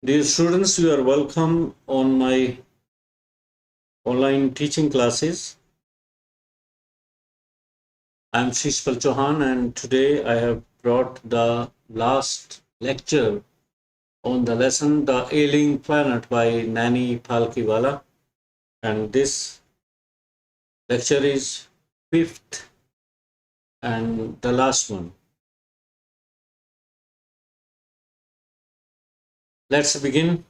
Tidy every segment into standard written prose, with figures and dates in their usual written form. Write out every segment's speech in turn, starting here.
Dear students, you are welcome on my online teaching classes. I am Shishpal Chauhan and today I have brought the last lecture on the lesson The Ailing Planet by Nani Palkiwala, and this lecture is fifth and the last one. Let's begin.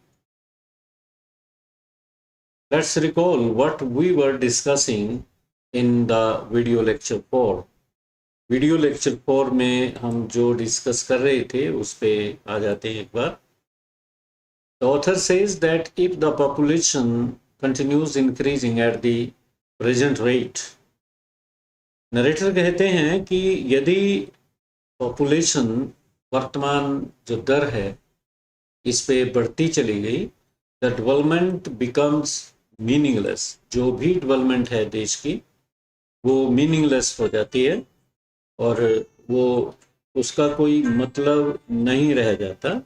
Let's recall what we were discussing in the video lecture 4. Video lecture 4 में हम जो discuss कर रहे थे उस पे आ जाते हैं एक बार. The author says that if the population continues increasing at the present rate, narrator कहते हैं कि यदि पॉपुलेशन वर्तमान जो दर है इस पे बढ़ती चली गई, द डेवलपमेंट बिकम्स मीनिंगलेस. जो भी डेवलपमेंट है देश की वो मीनिंगलेस हो जाती है और वो उसका कोई मतलब नहीं रह जाता.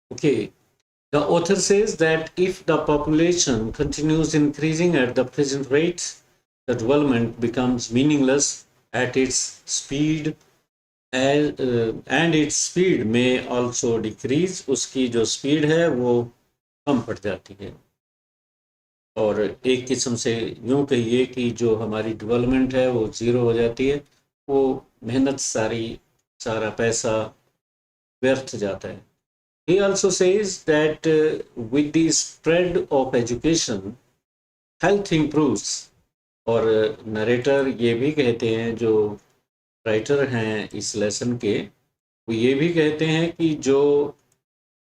Okay, the author says that if the population continues increasing at the present rate, the development becomes meaningless at its speed, and its speed may also decrease. उसकी जो स्पीड है वो कम पड़ जाती है और एक किस्म से यूं कहिए कि जो हमारी डेवलपमेंट है वो ज़ीरो हो जाती है. वो मेहनत सारा पैसा व्यर्थ जाता है. He also says that with the spread of education, health improves. और नरेटर ये भी कहते हैं, जो राइटर हैं इस लेसन के, वो ये भी कहते हैं कि जो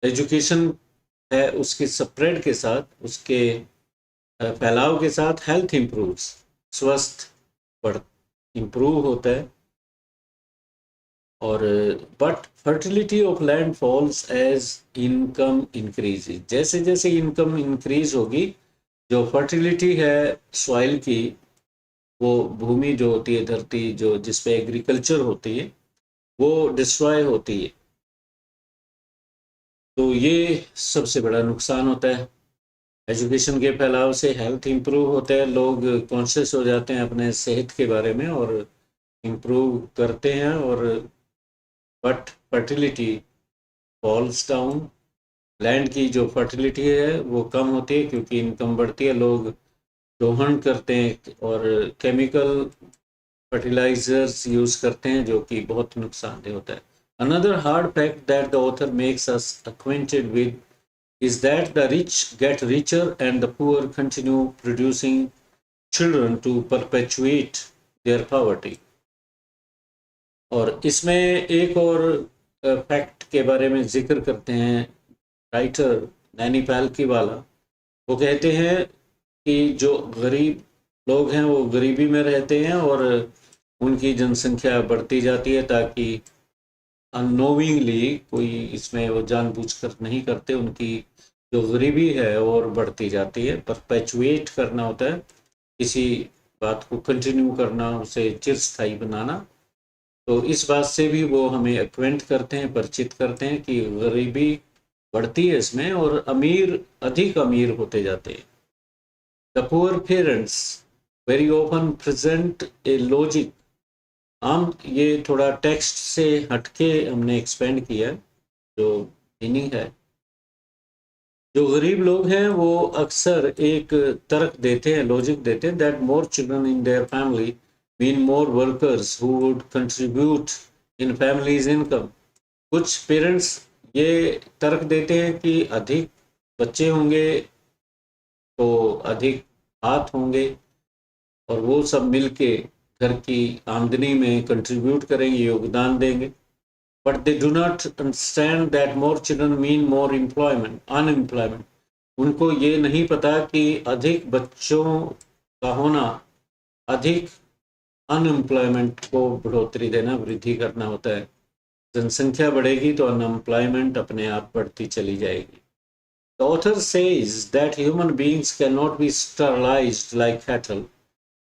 एजुकेशन है उसके स्प्रेड के साथ, उसके फैलाव के साथ हेल्थ इम्प्रूव्स, स्वस्थ बढ़ इम्प्रूव होता है. और but fertility of land falls as income increase. जैसे जैसे इनकम इंक्रीज होगी, जो फर्टिलिटी है सॉइल की, वो भूमि जो होती है, धरती जो जिसपे एग्रीकल्चर होती है, वो डिस्ट्रॉय होती है. तो ये सबसे बड़ा नुकसान होता है. एजुकेशन के फैलाव से हेल्थ इम्प्रूव होता है, लोग कॉन्शियस हो जाते हैं अपने सेहत के बारे में और इम्प्रूव करते हैं. और but fertility falls down. Land की जो फर्टिलिटी है वो कम होती है क्योंकि इनकम बढ़ती है, लोग दोहन करते हैं और केमिकल फर्टिलाइजर्स यूज करते हैं जो कि बहुत नुकसानदेह होता है. Another hard fact that the author makes us acquainted with is that the rich get richer and the poor continue producing children to perpetuate their poverty. और इसमें एक और फैक्ट के बारे में जिक्र करते हैं राइटर नैनी पालकीवाला. वो कहते हैं कि जो गरीब लोग हैं वो गरीबी में रहते हैं और उनकी जनसंख्या बढ़ती जाती है, ताकि अननोविंगली, कोई इसमें वो जानबूझकर नहीं करते, उनकी जो गरीबी है और बढ़ती जाती है. परपेचुएट करना होता है किसी बात को, कंटिन्यू करना, उसे चिरस्थायी बनाना. तो इस बात से भी वो हमें एक्वेंट करते हैं, परिचित करते हैं कि गरीबी बढ़ती है इसमें और अमीर अधिक अमीर होते जाते हैं. The poor parents very often present A logic. हम ये थोड़ा टेक्स्ट से हटके हमने एक्सपेंड किया, जो मीनिंग है. जो गरीब लोग हैं वो अक्सर एक तर्क देते हैं, लॉजिक देते हैं, that more children in their family mean more workers who would contribute in families income. कुछ पेरेंट्स ये तर्क देते हैं कि अधिक बच्चे होंगे तो अधिक हाथ होंगे और वो सब मिलके घर की आमदनी में कंट्रीब्यूट करेंगे, योगदान देंगे. But they do not understand that more children mean more employment, unemployment. उनको ये नहीं पता कि अधिक बच्चों का होना अधिक अनएम्प्लॉयमेंट को बढ़ोतरी देना, वृद्धि करना होता है। जनसंख्या बढ़ेगी तो अनएम्प्लॉयमेंट अपने आप बढ़ती चली जाएगी। The author says that human beings cannot be sterilized like cattle.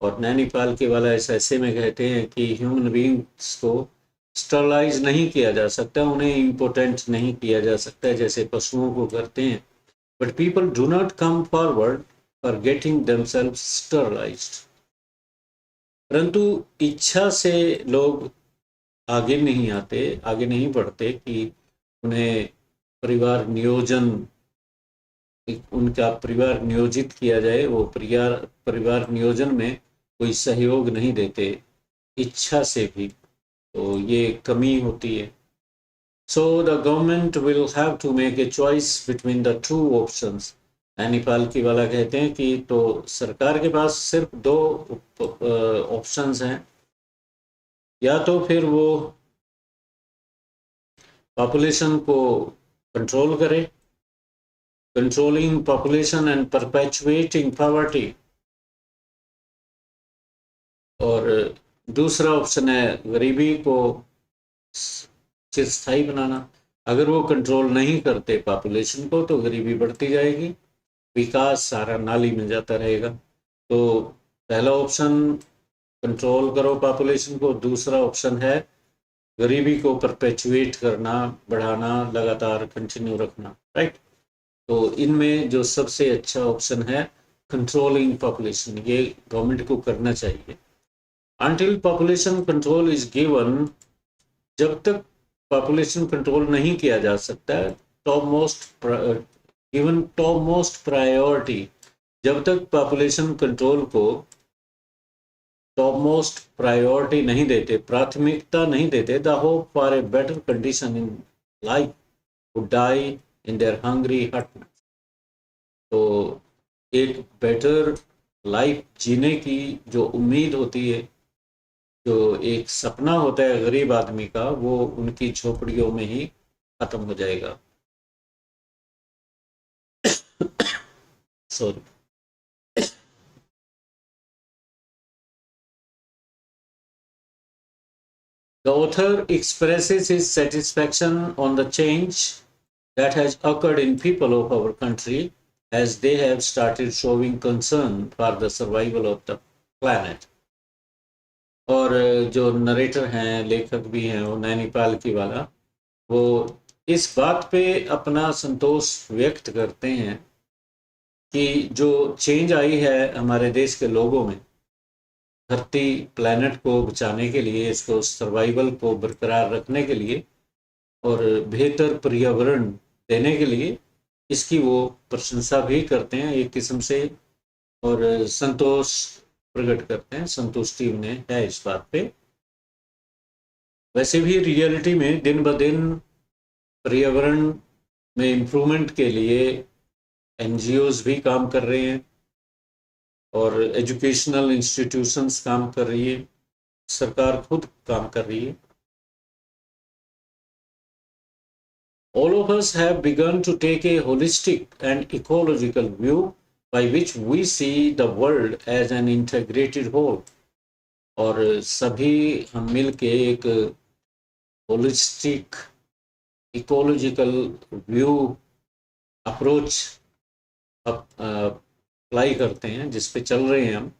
और नैनीपाल के वाला ऐसे में कहते हैं कि ह्यूमन बींग्स को स्टरलाइज नहीं किया जा सकता, उन्हें इम्पोर्टेंट नहीं किया जा सकता जैसे पशुओं को करते हैं। But people do not come forward for getting themselves sterilised. परंतु इच्छा से लोग आगे नहीं आते, आगे नहीं बढ़ते कि उन्हें परिवार नियोजन, उनका परिवार नियोजित किया जाए। वो परिवार नियोजन में कोई सहयोग नहीं देते इच्छा से भी, तो ये कमी होती है। So the government will have to make a choice between the two options. नैनीपाल की वाला कहते हैं कि तो सरकार के पास सिर्फ दो ऑप्शंस हैं, या तो फिर वो पॉपुलेशन को कंट्रोल करे, controlling population and perpetuating poverty, और दूसरा ऑप्शन है गरीबी को चिरस्थायी बनाना। अगर वो कंट्रोल नहीं करते पॉपुलेशन को तो गरीबी बढ़ती जाएगी, विकास सारा नाली में जाता रहेगा। तो पहला ऑप्शन कंट्रोल करो पॉपुलेशन को, दूसरा ऑप्शन है गरीबी को परपेचुएट करना, बढ़ाना, लगातार कंटिन्यू रखना, राइट। तो इनमें जो सबसे अच्छा ऑप्शन है कंट्रोलिंग पॉपुलेशन, ये गवर्नमेंट को करना चाहिए। Until population control is given, जब तक पॉपुलेशन कंट्रोल नहीं किया जा सकता, गिवन टॉप मोस्ट प्रायोरिटी, जब तक पॉपुलेशन कंट्रोल को टॉप मोस्ट प्रायोरिटी नहीं देते, प्राथमिकता नहीं देते, the hope for a better condition in life would die in their hungry hut. तो एक बेटर लाइफ जीने की जो उम्मीद होती है, जो एक सपना होता है गरीब आदमी का, वो उनकी झोपड़ियों में ही खत्म हो जाएगा। Sorry. The author expresses his satisfaction on the change that has occurred in people of our country as they have started showing concern for the survival of the planet. और जो नरेटर हैं, लेखक भी हैं, वो नैनीपाल की वाला, वो इस बात पे अपना संतोष व्यक्त करते हैं कि जो चेंज आई है हमारे देश के लोगों में, धरती प्लैनेट को बचाने के लिए, इसको सर्वाइवल को बरकरार रखने के लिए और बेहतर पर्यावरण देने के लिए, इसकी वो प्रशंसा भी करते हैं एक किस्म से, और संतोष प्रकट करते हैं, संतुष्टि उन्हें है इस बात पे। वैसे भी रियलिटी में दिन ब दिन पर्यावरण में इम्प्रूवमेंट के लिए एनजीओज भी काम कर रहे हैं और एजुकेशनल इंस्टीट्यूशंस काम कर रही है, सरकार खुद काम कर रही है। All of us have begun to take a holistic and ecological view by which we see the world as an integrated whole. और सभी हम मिल के एक holistic ecological view approach apply करते हैं, जिस पे चल रहे हैं हम,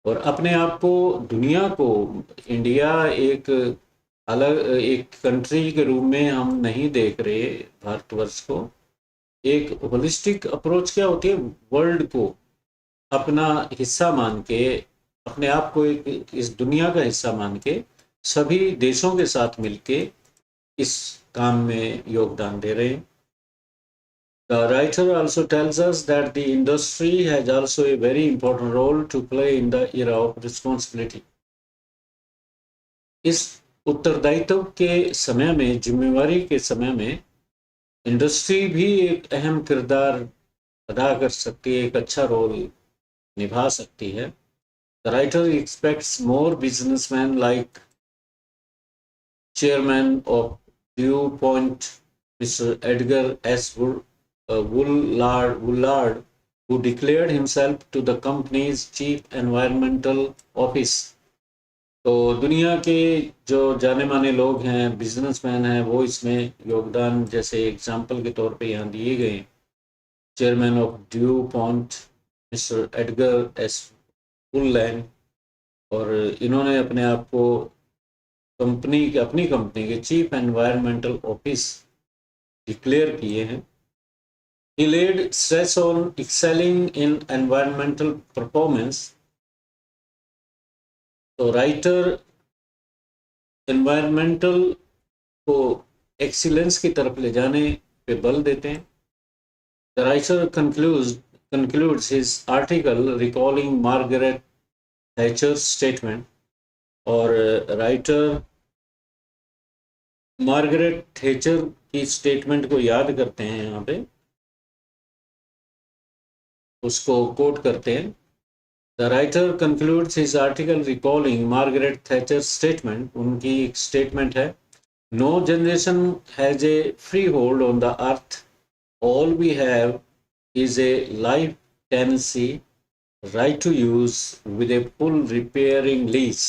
और अपने आप को, दुनिया को, इंडिया एक अलग एक कंट्री के रूप में हम नहीं देख रहे भारतवर्ष को। एक होलिस्टिक अप्रोच क्या होती है, वर्ल्ड को अपना हिस्सा मान के, अपने आप को एक इस दुनिया का हिस्सा मान के सभी देशों के साथ मिलके इस काम में योगदान दे रहे हैं। The writer also tells us that the industry has also a very important role to play in the era of responsibility. इस उत्तरदायित्व के समय में, जिम्मेवारी के समय में, इंडस्ट्री भी एक अहम किरदार अदा कर सकती है, एक अच्छा रोल निभा सकती है। The writer expects more businessmen like chairman of Due Point, Mr. Edgar S. Woolard, who declared himself to the company's chief environmental office. तो दुनिया के जो जाने माने लोग हैं, बिजनेसमैन हैं, वो इसमें योगदान जैसे एग्जाम्पल के तौर पे यहाँ दिए गए। Chairman of DuPont mister Edgar S Fulland, और इन्होंने अपने आप को अपनी कंपनी के चीफ एनवायरमेंटल ऑफिस डिक्लेयर किए हैं। He laid stress on excelling in environmental performance. तो राइटर एनवायरमेंटल को एक्सीलेंस की तरफ ले जाने पे बल देते हैं। The writer concludes his article recalling Margaret Thatcher's statement, और राइटर मार्गरेट थैचर की स्टेटमेंट को याद करते हैं, यहाँ पे उसको कोट करते हैं। The writer concludes his article recalling Margaret Thatcher statement. उनकी एक स्टेटमेंट है, no generation has a free hold on the earth, all we have is a life tenancy, right to use with a full repairing lease.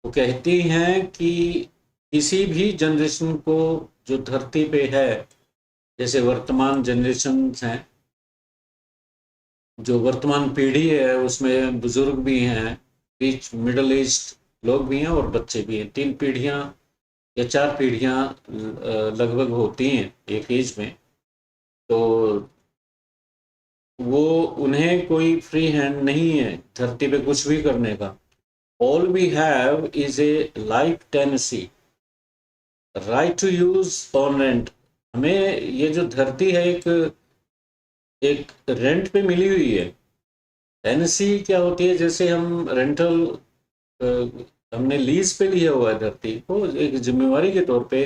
वो कहती हैं कि किसी भी generation को जो धरती पे है, जैसे वर्तमान जनरेशन हैं, जो वर्तमान पीढ़ी है उसमें बुजुर्ग भी हैं, बीच मिडिल एज लोग भी हैं और बच्चे भी हैं। 3 पीढ़ियां या 4 पीढ़ियां लगभग होती हैं एक एज में। तो वो उन्हें कोई फ्री हैंड नहीं है धरती पे कुछ भी करने का। All we have is a life tenancy, right to use on rent. हमें ये जो धरती है एक रेंट पे मिली हुई है। टेनेंसी क्या होती है, जैसे हम रेंटल हमने लीज पे लिया हुआ है धरती को, एक जिम्मेवारी के तौर पे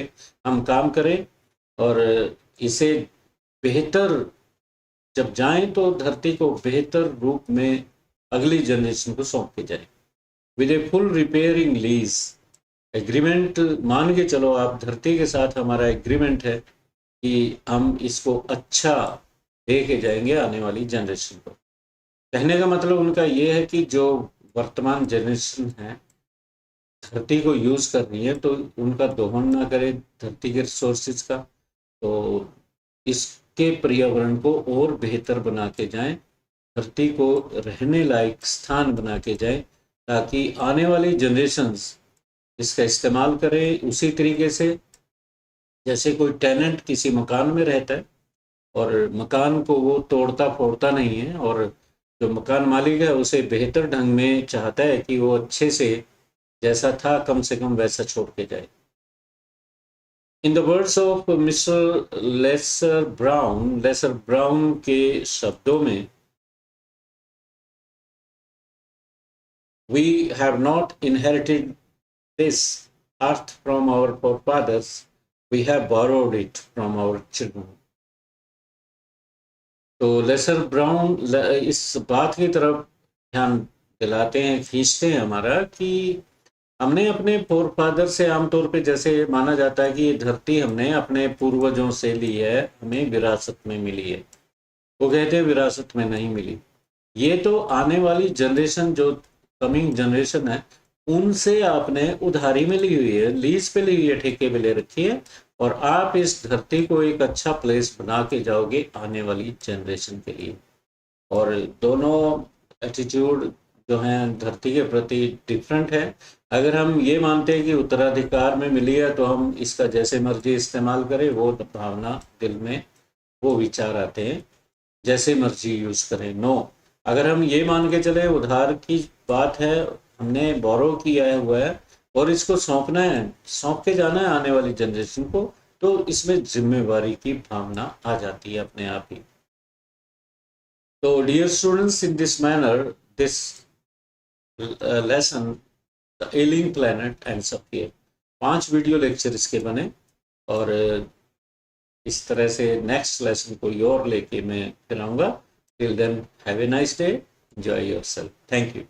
हम काम करें और इसे बेहतर जब जाएं तो धरती को बेहतर रूप में अगली जनरेशन को सौंप के जाए with a full repairing lease. Agreement मान के चलो आप, धरती के साथ हमारा एग्रीमेंट है कि हम इसको अच्छा दे के जाएंगे आने वाली जनरेशन को। कहने का मतलब उनका ये है कि जो वर्तमान जनरेशन है धरती को यूज कर रही है, तो उनका दोहन ना करे धरती के रिसोर्सेज का, तो इसके पर्यावरण को और बेहतर बना के जाएं, धरती को रहने लायक स्थान बना के जाएं, ताकि आने वाली जनरेशन्स इसका इस्तेमाल करें उसी तरीके से जैसे कोई टेनेंट किसी मकान में रहता है और मकान को वो तोड़ता फोड़ता नहीं है, और जो मकान मालिक है उसे बेहतर ढंग में चाहता है कि वो अच्छे से जैसा था कम से कम वैसा छोड़ के जाए। In the words of mister Lesser Brown के शब्दों में, we have not inherited this earth from our forefathers, we have borrowed it from our children. तो लेसर ब्राउन इस बात की तरफ ध्यान दिलाते हैं, खींचते हैं हमारा, कि हमने अपने फोरफादर से, आमतौर पे जैसे माना जाता है कि ये धरती हमने अपने पूर्वजों से ली है, हमें विरासत में मिली है। वो कहते हैं विरासत में नहीं मिली, ये तो आने वाली जनरेशन, जो कमिंग जनरेशन है, उनसे आपने उधारी में ली हुई है, लीज पे ली हुई है, ठेके पे ले रखी है, और आप इस धरती को एक अच्छा प्लेस बना के जाओगे आने वाली जनरेशन के लिए। और दोनों एटीट्यूड जो हैं धरती के प्रति डिफरेंट है। अगर हम ये मानते हैं कि उत्तराधिकार में मिली है तो हम इसका जैसे मर्जी इस्तेमाल करें, वो भावना दिल में, वो विचार आते हैं, जैसे मर्जी यूज करें। नो, अगर हम ये मान के चले उधार की बात है, हमने बोरो किया हुआ है और इसको सौंपना है, सौंप के जाना है आने वाली जनरेशन को, तो इसमें जिम्मेवारी की भावना आ जाती है अपने आप ही। तो dear students, in this manner this lesson the ailing planet and सबके 5 वीडियो लेक्चर इसके बने, और इस तरह से नेक्स्ट लेसन कोई और लेके मैं फिर आऊँगा। Till then have a nice day, enjoy yourself, thank you.